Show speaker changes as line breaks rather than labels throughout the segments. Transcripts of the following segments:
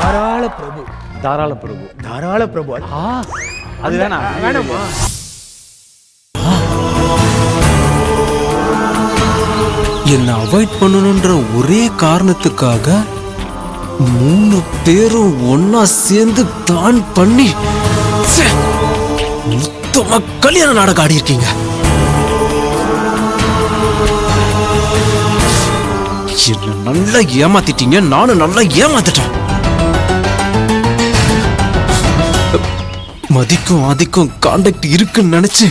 தாராள பிரபு
தாராள பிரபு
அது
வேணாமா?
என்ன அவாய்ட் பண்ணணும்ன்ற ஒரே காரணத்துக்காக 3 பேரும் ஒன்னா சேர்ந்து பிளான் பண்ணி மொத்தமா கல்யாண நாடகம் ஆடி இருக்கீங்க. என்ன நல்லா ஏமாத்திட்டீங்க, நானும் நல்லா ஏமாத்திட்டேன். மதிக்கும் ஆதிக்கும் கான்டாக்ட் இருக்குன்னு நினைச்சு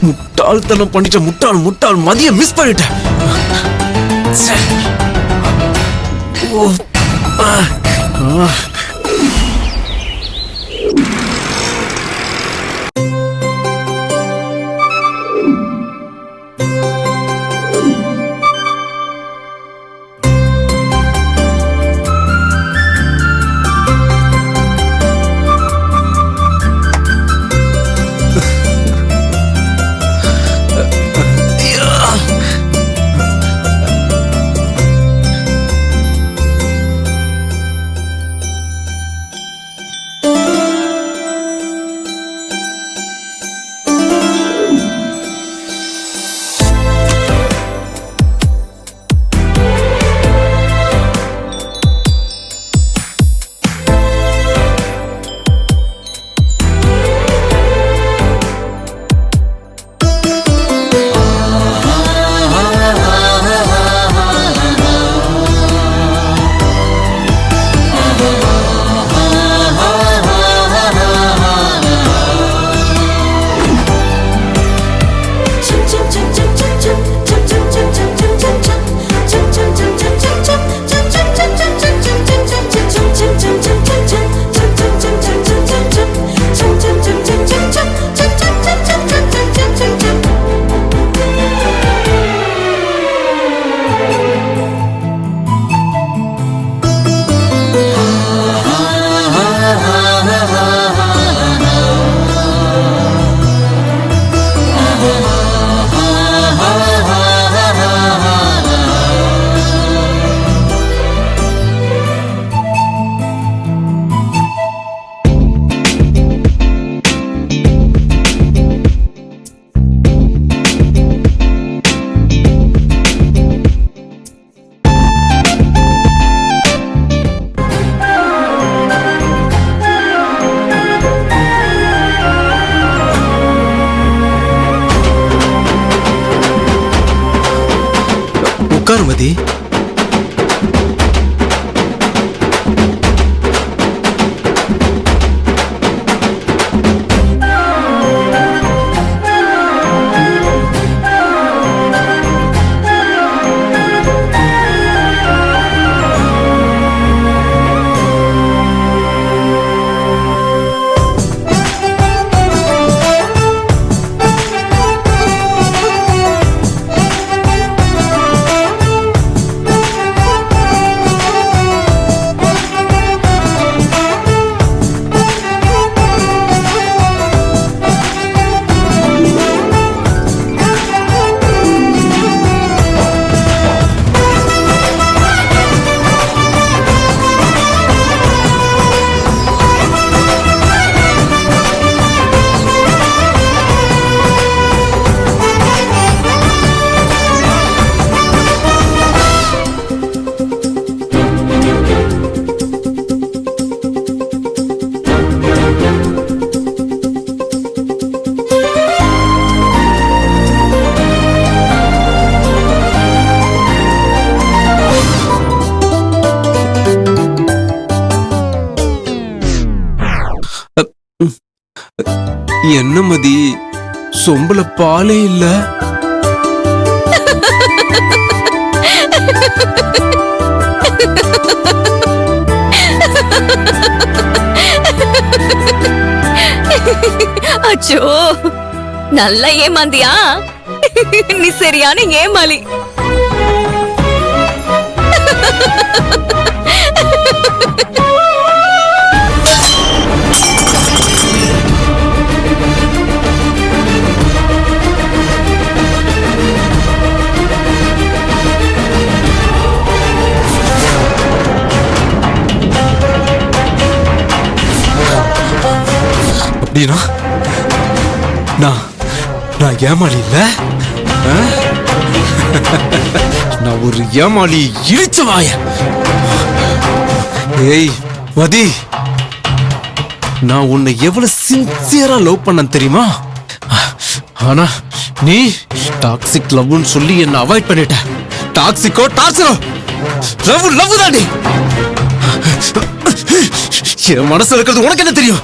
முட்டாள்தனம் பண்ணிட்ட. முட்டாள் மதிய மிஸ் பண்ணிட்டேன். உட்காருமதி. என்ன மதி, சொம்புல பாலே இல்ல?
அச்சோ, நல்லா ஏமாந்தியா? நீ சரியான ஏமாளி.
அப்படின்னா நான் நான் ஏமாளி இல்ல? ஆ? நான் ஒரு ஏமாளி இழிச்ச வாய. ஏய் மதி, நான் உன்னை எவ்வளவு சின்சியரா லவ் பண்ண தெரியுமா? ஆனா நீ டாக்ஸிக் லவ்னு சொல்லி என்ன அவாய்ட் பண்ணிட்ட. டாக்ஸிக்கோ டார்ச்சரோ லவ் தாண்டி. என் மனசுல இருக்கிறது உனக்கு என்ன தெரியும்?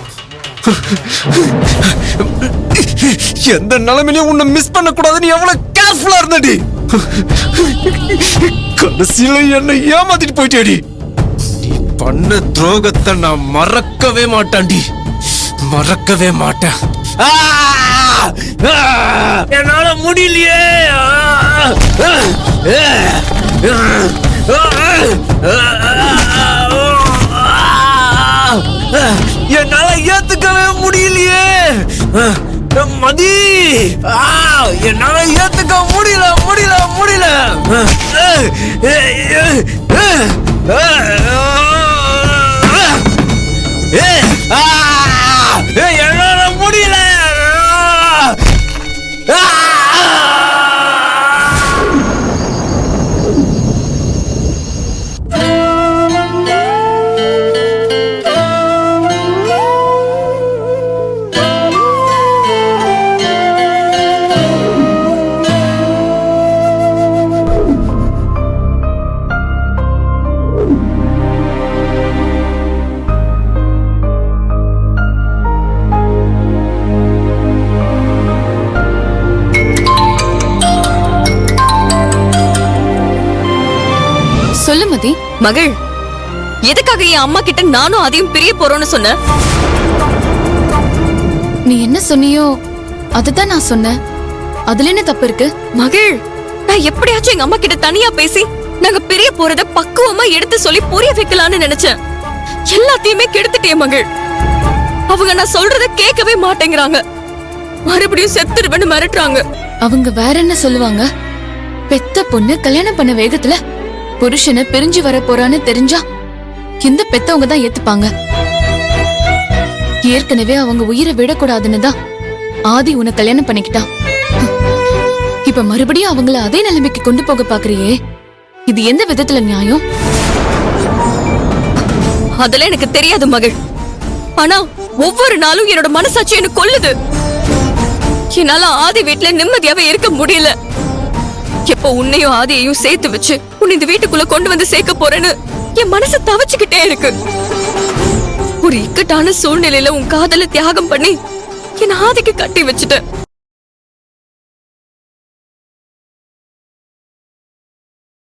எந்த நிலைமையிலும் உன்னை மிஸ் பண்ண கூடாதுன்னு எவ்வளவு கேர்ஃபுல்லா இருந்தடி. கடைசியில என்ன ஏமாத்திட்டு போயிட்டேடி. நீ பண்ண துரோகத்தை நான் மறக்கவே மாட்டான்டி, மறக்கவே மாட்டேன். என்னால முடியலையே. என்னால ஏத்துக்கவே முடியலையே மதி. என்னால ஏத்துக்க முடியல முடியல முடியல. என்னால முடியல.
சொல்லு மதி. மகள், எதுக்காக என் அம்மா கிட்ட நானும் அதையும் பிரிய போறோம்னு சொன்ன?
நீ என்ன சொன்னியோ அதுதான் நான் சொன்னேன். அதுல என்ன தப்பு இருக்கு?
மகள், நான் எப்படியாச்சும் எங்க அம்மா கிட்ட தனியா பேசி நாங்க பிரிய போறத பக்குவமா எடுத்து சொல்லி புரிய வைக்கலாம்னு நினைச்சேன். எல்லாத்தையுமே கெடுத்துட்டே மகள். அவங்க நான் சொல்றத கேட்கவே மாட்டேங்கிறாங்க. மறுபடியும் செத்துருவேன்னு மிரட்டுறாங்க.
அவங்க வேற என்ன சொல்லுவாங்க? பெத்த பொண்ணு கல்யாணம் பண்ண வேகத்துல புருஷனை பிரிஞ்சு வர போறான்னு தெரிஞ்சா இந்த பெத்தவங்க தான் ஏத்துப்பாங்க. ஏற்கனவே அவங்க உயிரை விடக்கூடாதுன்னு தான் ஆதி உன்னை கல்யாணம் பண்ணிக்கிட்டான். இப்ப மறுபடியும் அவங்கள அதே நிலைமைக்கு கொண்டு போக பாக்குறியே, இது எந்த விதத்துல நியாயம்?
அதெல்லாம் எனக்கு தெரியாது மகள். ஆனா ஒவ்வொரு நாளும் என்னோட மனசாட்சி என்ன கொல்லுது. என்னால ஆதி வீட்டுல நிம்மதியாவே இருக்க முடியல. எப்போ உன்னையும் ஆதியையும் சேர்த்து வச்சு உன்னை இந்த வீட்டுக்குள்ள கொண்டு வந்து சேர்க்க போறேன்னு என் மனசு தவச்சுக்கிட்டே இருக்கு. ஒரு இக்கட்டான சூழ்நிலையில உன் காதல தியாகம் பண்ணி என் ஆதிக்கு கட்டி வச்சுட்டேன்.